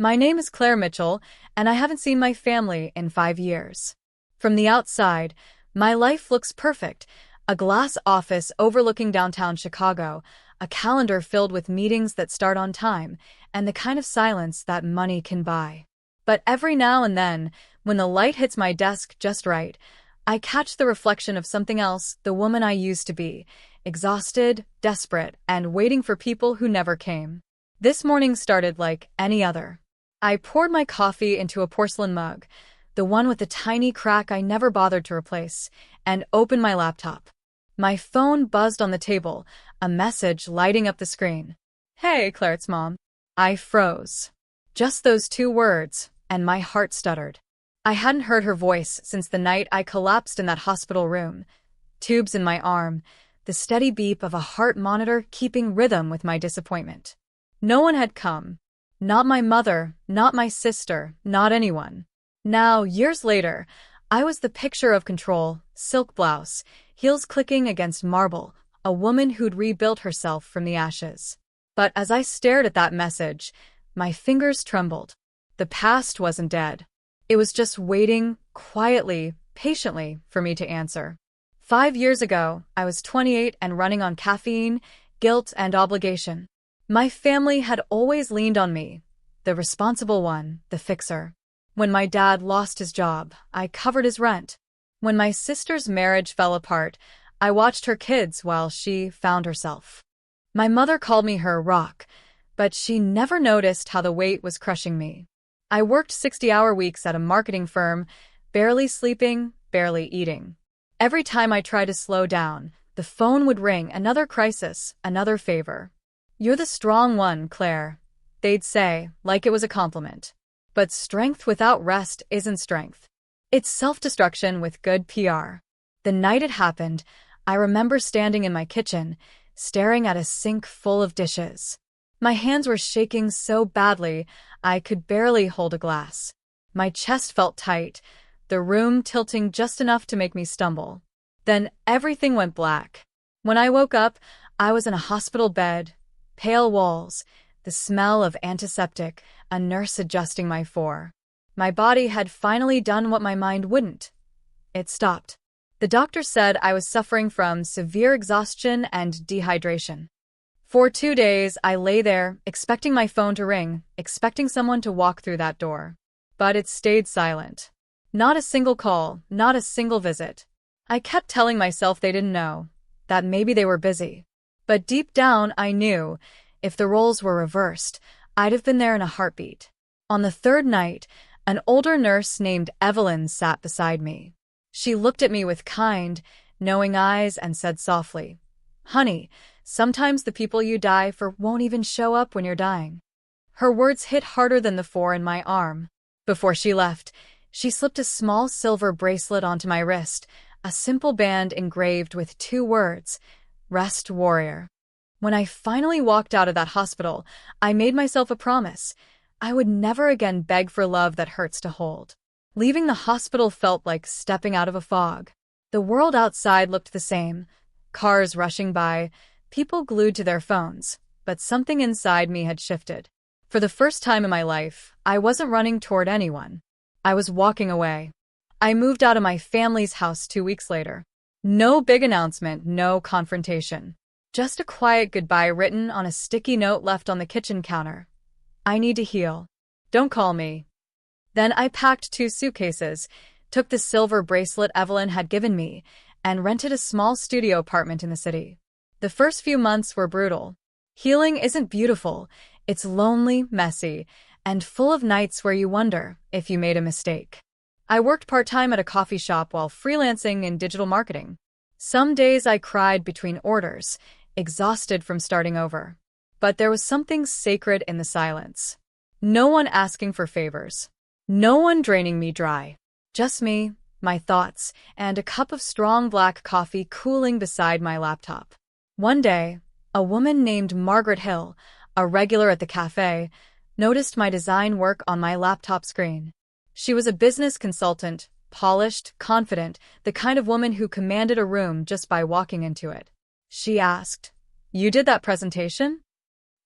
My name is Claire Mitchell, and I haven't seen my family in 5 years. From the outside, my life looks perfect. A glass office overlooking downtown Chicago, a calendar filled with meetings that start on time, and the kind of silence that money can buy. But every now and then, when the light hits my desk just right, I catch the reflection of something else, the woman I used to be, exhausted, desperate, and waiting for people who never came. This morning started like any other. I poured my coffee into a porcelain mug, the one with the tiny crack I never bothered to replace, and opened my laptop. My phone buzzed on the table, a message lighting up the screen. "Hey, Claire, it's Mom." I froze. Just those two words, and my heart stuttered. I hadn't heard her voice since the night I collapsed in that hospital room. Tubes in my arm, the steady beep of a heart monitor keeping rhythm with my disappointment. No one had come. Not my mother, not my sister, not anyone. Now, years later, I was the picture of control, silk blouse, heels clicking against marble, a woman who'd rebuilt herself from the ashes. But as I stared at that message, my fingers trembled. The past wasn't dead. It was just waiting, quietly, patiently, for me to answer. 5 years ago, I was 28 and running on caffeine, guilt, and obligation. My family had always leaned on me, the responsible one, the fixer. When my dad lost his job, I covered his rent. When my sister's marriage fell apart, I watched her kids while she found herself. My mother called me her rock, but she never noticed how the weight was crushing me. I worked 60-hour weeks at a marketing firm, barely sleeping, barely eating. Every time I tried to slow down, the phone would ring, another crisis, another favor. "You're the strong one, Claire," they'd say, like it was a compliment. But strength without rest isn't strength. It's self-destruction with good PR. The night it happened, I remember standing in my kitchen, staring at a sink full of dishes. My hands were shaking so badly, I could barely hold a glass. My chest felt tight, the room tilting just enough to make me stumble. Then everything went black. When I woke up, I was in a hospital bed, pale walls, the smell of antiseptic, a nurse adjusting my fore. My body had finally done what my mind wouldn't. It stopped. The doctor said I was suffering from severe exhaustion and dehydration. For 2 days, I lay there, expecting my phone to ring, expecting someone to walk through that door. But it stayed silent. Not a single call, not a single visit. I kept telling myself they didn't know, that maybe they were busy. But deep down, I knew, if the roles were reversed, I'd have been there in a heartbeat. On the third night, an older nurse named Evelyn sat beside me. She looked at me with kind, knowing eyes and said softly, "Honey, sometimes the people you die for won't even show up when you're dying." Her words hit harder than the 4 in my arm. Before she left, she slipped a small silver bracelet onto my wrist, a simple band engraved with 2 words, "Rest Warrior." When I finally walked out of that hospital, I made myself a promise. I would never again beg for love that hurts to hold. Leaving the hospital felt like stepping out of a fog. The world outside looked the same. Cars rushing by, people glued to their phones, but something inside me had shifted. For the first time in my life, I wasn't running toward anyone. I was walking away. I moved out of my family's house 2 weeks later. No big announcement, no confrontation. Just a quiet goodbye written on a sticky note left on the kitchen counter. "I need to heal. Don't call me." Then I packed 2 suitcases, took the silver bracelet Evelyn had given me, and rented a small studio apartment in the city. The first few months were brutal. Healing isn't beautiful, it's lonely, messy, and full of nights where you wonder if you made a mistake. I worked part-time at a coffee shop while freelancing in digital marketing. Some days I cried between orders, exhausted from starting over. But there was something sacred in the silence. No one asking for favors. No one draining me dry. Just me, my thoughts, and a cup of strong black coffee cooling beside my laptop. One day, a woman named Margaret Hill, a regular at the cafe, noticed my design work on my laptop screen. She was a business consultant, polished, confident, the kind of woman who commanded a room just by walking into it. She asked, "You did that presentation?"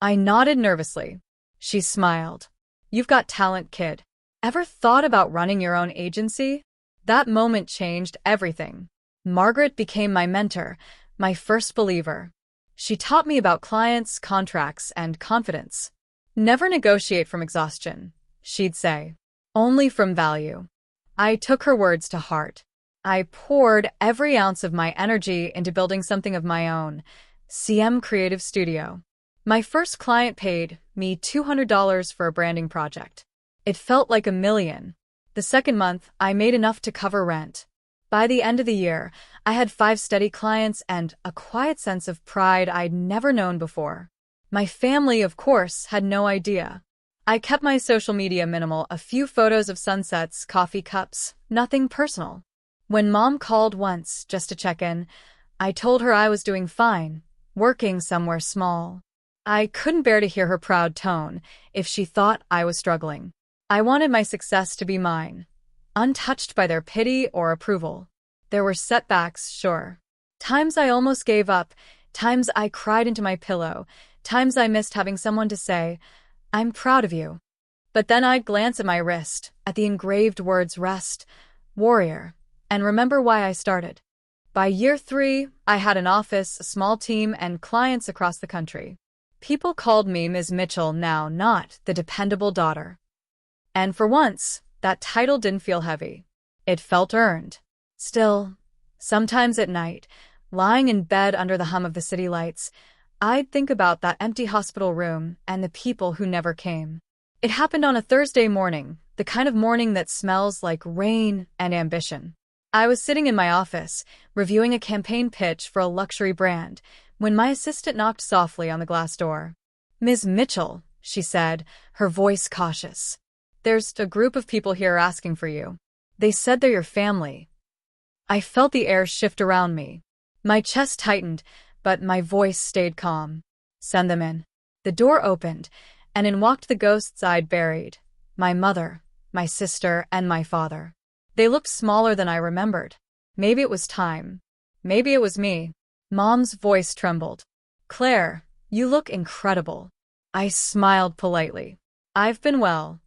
I nodded nervously. She smiled. You've got talent, kid. Ever thought about running your own agency? That moment changed everything. Margaret became my mentor, my first believer. She taught me about clients, contracts, and confidence. Never negotiate from exhaustion, she'd say. Only from value. I took her words to heart. I poured every ounce of my energy into building something of my own, CM Creative Studio. My first client paid me $200 for a branding project. It felt like $1 million. The second month, I made enough to cover rent. By the end of the year, I had 5 steady clients and a quiet sense of pride I'd never known before. My family, of course, had no idea. I kept my social media minimal, a few photos of sunsets, coffee cups, nothing personal. When Mom called once just to check in, I told her I was doing fine, working somewhere small. I couldn't bear to hear her proud tone if she thought I was struggling. I wanted my success to be mine, untouched by their pity or approval. There were setbacks, sure. Times I almost gave up, times I cried into my pillow, times I missed having someone to say, "I'm proud of you." But then I'd glance at my wrist, at the engraved words "Rest," "Warrior," and remember why I started. By year 3, I had an office, a small team, and clients across the country. People called me Ms. Mitchell now, not the dependable daughter. And for once, that title didn't feel heavy. It felt earned. Still, sometimes at night, lying in bed under the hum of the city lights, I'd think about that empty hospital room and the people who never came. It happened on a Thursday morning, the kind of morning that smells like rain and ambition. I was sitting in my office, reviewing a campaign pitch for a luxury brand, when my assistant knocked softly on the glass door. "Ms. Mitchell," she said, her voice cautious. "There's a group of people here asking for you. They said they're your family." I felt the air shift around me. My chest tightened, but my voice stayed calm. "Send them in." The door opened, and in walked the ghosts I'd buried. My mother, my sister, and my father. They looked smaller than I remembered. Maybe it was time. Maybe it was me. Mom's voice trembled. "Claire, you look incredible." I smiled politely. "I've been well."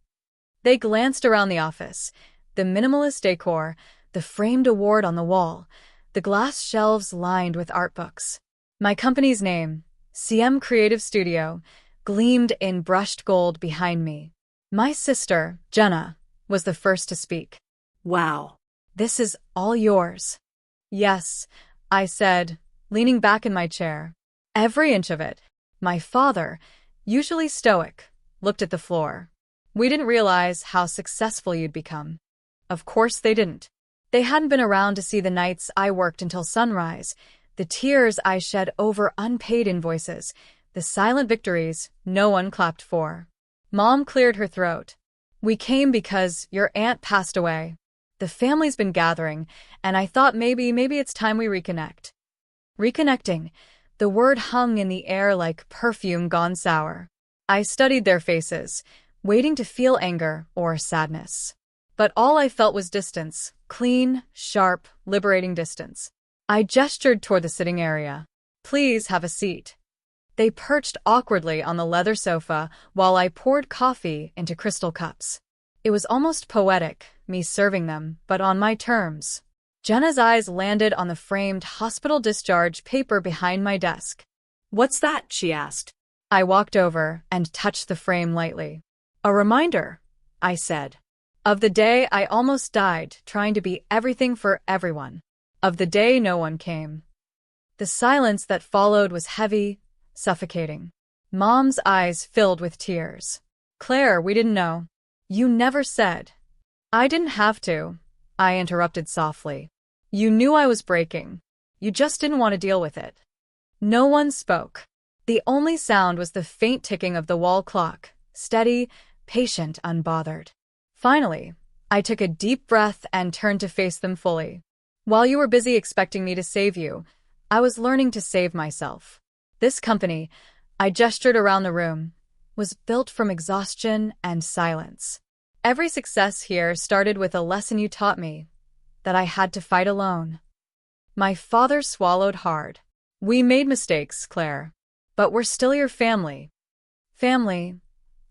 They glanced around the office. The minimalist decor, the framed award on the wall, the glass shelves lined with art books. My company's name, CM Creative Studio, gleamed in brushed gold behind me. My sister, Jenna, was the first to speak. "Wow. "This is all yours." "Yes," I said, leaning back in my chair. "Every inch of it." My father, usually stoic, looked at the floor. "We didn't realize how successful you'd become." Of course they didn't. They hadn't been around to see the nights I worked until sunrise, the tears I shed over unpaid invoices, the silent victories no one clapped for. Mom cleared her throat. "We came because your aunt passed away. The family's been gathering, and I thought maybe it's time we reconnect." Reconnecting. The word hung in the air like perfume gone sour. I studied their faces, waiting to feel anger or sadness. But all I felt was distance, clean, sharp, liberating distance. I gestured toward the sitting area. "Please have a seat." They perched awkwardly on the leather sofa while I poured coffee into crystal cups. It was almost poetic, me serving them, but on my terms. Jenna's eyes landed on the framed hospital discharge paper behind my desk. "What's that?" she asked. I walked over and touched the frame lightly. "A reminder," I said. "Of the day I almost died trying to be everything for everyone. Of the day no one came." The silence that followed was heavy, suffocating. Mom's eyes filled with tears. "Claire, we didn't know." "You never said." "I didn't have to," I interrupted softly. "You knew I was breaking. You just didn't want to deal with it." No one spoke. The only sound was the faint ticking of the wall clock, steady, patient, unbothered. Finally, I took a deep breath and turned to face them fully. "While you were busy expecting me to save you, I was learning to save myself. This company," I gestured around the room, "was built from exhaustion and silence. Every success here started with a lesson you taught me, that I had to fight alone." My father swallowed hard. "We made mistakes, Claire, but we're still your family." "Family,"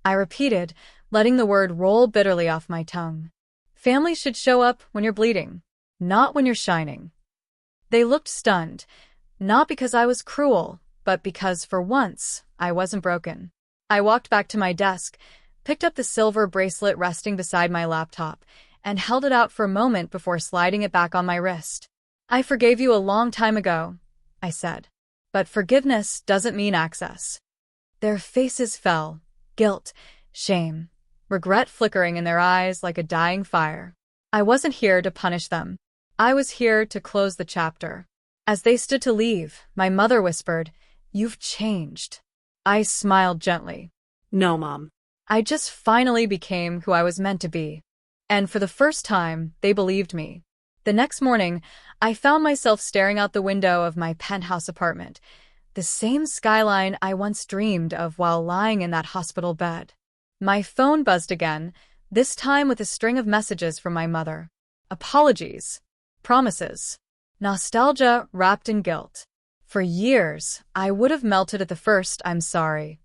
I repeated, letting the word roll bitterly off my tongue. Family should show up when you're bleeding, not when you're shining. They looked stunned, not because I was cruel, but because, for once, I wasn't broken. I walked back to my desk, picked up the silver bracelet resting beside my laptop, and held it out for a moment before sliding it back on my wrist. "I forgave you a long time ago," I said. "But forgiveness doesn't mean access." Their faces fell, guilt, shame, regret flickering in their eyes like a dying fire. I wasn't here to punish them. I was here to close the chapter. As they stood to leave, my mother whispered, "You've changed." I smiled gently. No, Mom. I just finally became who I was meant to be. And for the first time, they believed me. The next morning, I found myself staring out the window of my penthouse apartment, the same skyline I once dreamed of while lying in that hospital bed. My phone buzzed again, this time with a string of messages from my mother. Apologies. Promises. Nostalgia wrapped in guilt. For years, I would have melted at the first "I'm sorry."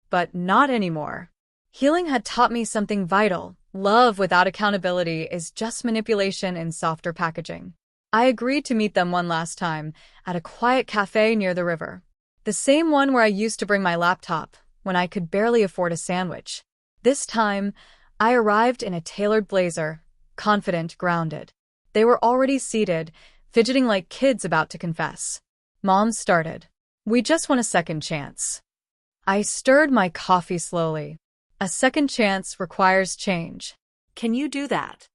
But not anymore. Healing had taught me something vital. Love without accountability is just manipulation in softer packaging. I agreed to meet them one last time, at a quiet cafe near the river. The same one where I used to bring my laptop, when I could barely afford a sandwich. This time, I arrived in a tailored blazer, confident, grounded. They were already seated, fidgeting like kids about to confess. Mom started. "We just want a second chance." I stirred my coffee slowly. A second chance requires change. Can you do that?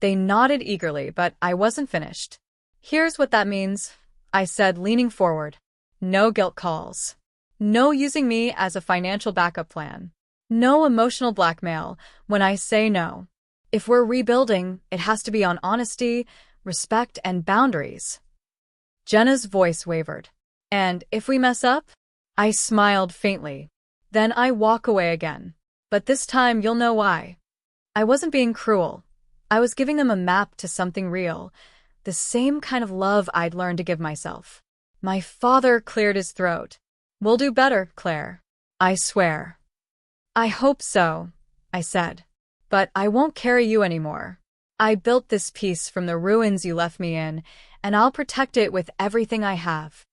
They nodded eagerly, but I wasn't finished. "Here's what that means," I said, leaning forward. "No guilt calls. No using me as a financial backup plan. No emotional blackmail when I say no. If we're rebuilding, it has to be on honesty, respect, and boundaries." Jenna's voice wavered. "And if we mess up?" I smiled faintly. "Then I walk away again. But this time you'll know why." I wasn't being cruel. I was giving them a map to something real, the same kind of love I'd learned to give myself. My father cleared his throat. "We'll do better, Claire. I swear." "I hope so," I said. "But I won't carry you anymore. I built this piece from the ruins you left me in, and I'll protect it with everything I have."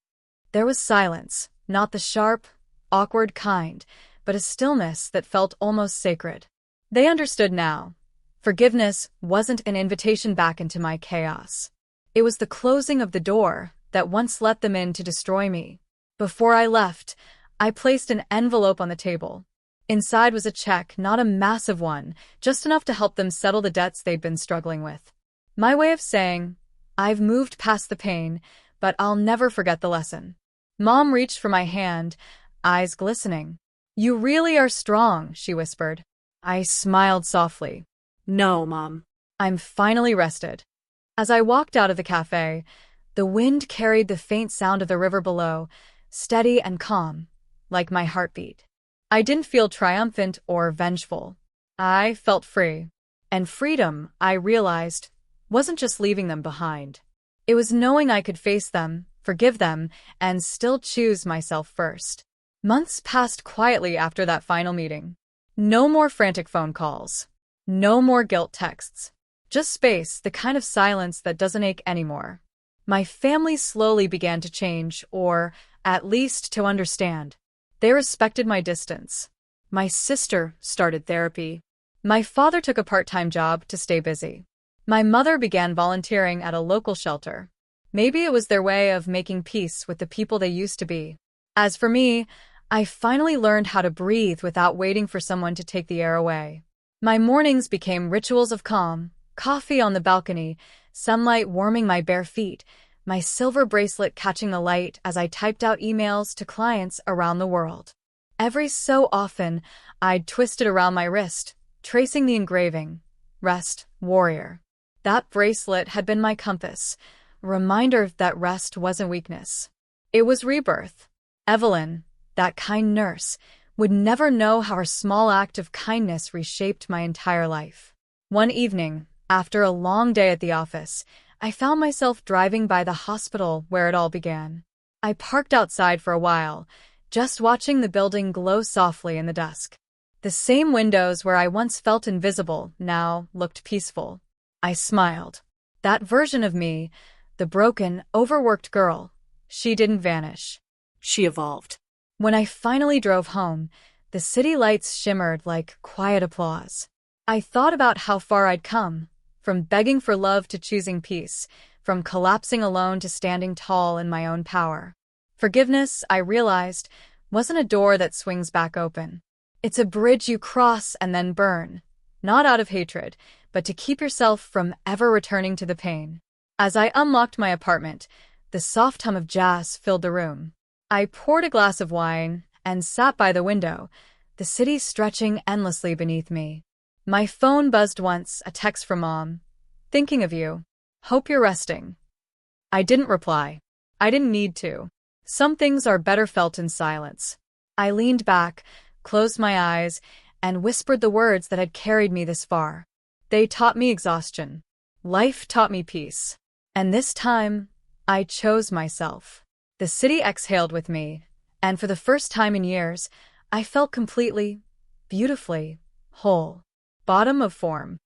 There was silence, not the sharp, awkward kind, but a stillness that felt almost sacred. They understood now. Forgiveness wasn't an invitation back into my chaos. It was the closing of the door that once let them in to destroy me. Before I left, I placed an envelope on the table. Inside was a check, not a massive one, just enough to help them settle the debts they'd been struggling with. My way of saying, "I've moved past the pain, but I'll never forget the lesson." Mom reached for my hand, eyes glistening. "You really are strong," she whispered. I smiled softly. No, Mom. "I'm finally rested." As I walked out of the cafe, the wind carried the faint sound of the river below, steady and calm, like my heartbeat. I didn't feel triumphant or vengeful. I felt free. And freedom, I realized, wasn't just leaving them behind. It was knowing I could face them, forgive them, and still choose myself first. Months passed quietly after that final meeting. No more frantic phone calls. No more guilt texts. Just space, the kind of silence that doesn't ache anymore. My family slowly began to change, or, at least, to understand. They respected my distance. My sister started therapy. My father took a part-time job to stay busy. My mother began volunteering at a local shelter. Maybe it was their way of making peace with the people they used to be. As for me, I finally learned how to breathe without waiting for someone to take the air away. My mornings became rituals of calm, coffee on the balcony, sunlight warming my bare feet, my silver bracelet catching the light as I typed out emails to clients around the world. Every so often, I'd twist it around my wrist, tracing the engraving, "Rest, Warrior." That bracelet had been my compass, a reminder that rest wasn't weakness. It was rebirth. Evelyn, that kind nurse, would never know how her small act of kindness reshaped my entire life. One evening, after a long day at the office, I found myself driving by the hospital where it all began. I parked outside for a while, just watching the building glow softly in the dusk. The same windows where I once felt invisible now looked peaceful. I smiled. That version of me, the broken, overworked girl, she didn't vanish. She evolved. When I finally drove home, the city lights shimmered like quiet applause. I thought about how far I'd come, from begging for love to choosing peace, from collapsing alone to standing tall in my own power. Forgiveness, I realized, wasn't a door that swings back open. It's a bridge you cross and then burn, not out of hatred, but to keep yourself from ever returning to the pain. As I unlocked my apartment, the soft hum of jazz filled the room. I poured a glass of wine and sat by the window, the city stretching endlessly beneath me. My phone buzzed once, a text from Mom. Thinking of you. Hope you're resting. I didn't reply. I didn't need to. Some things are better felt in silence. I leaned back, closed my eyes, and whispered the words that had carried me this far. They taught me exhaustion. Life taught me peace. And this time, I chose myself. The city exhaled with me, and for the first time in years, I felt completely, beautifully, whole. Bottom of form.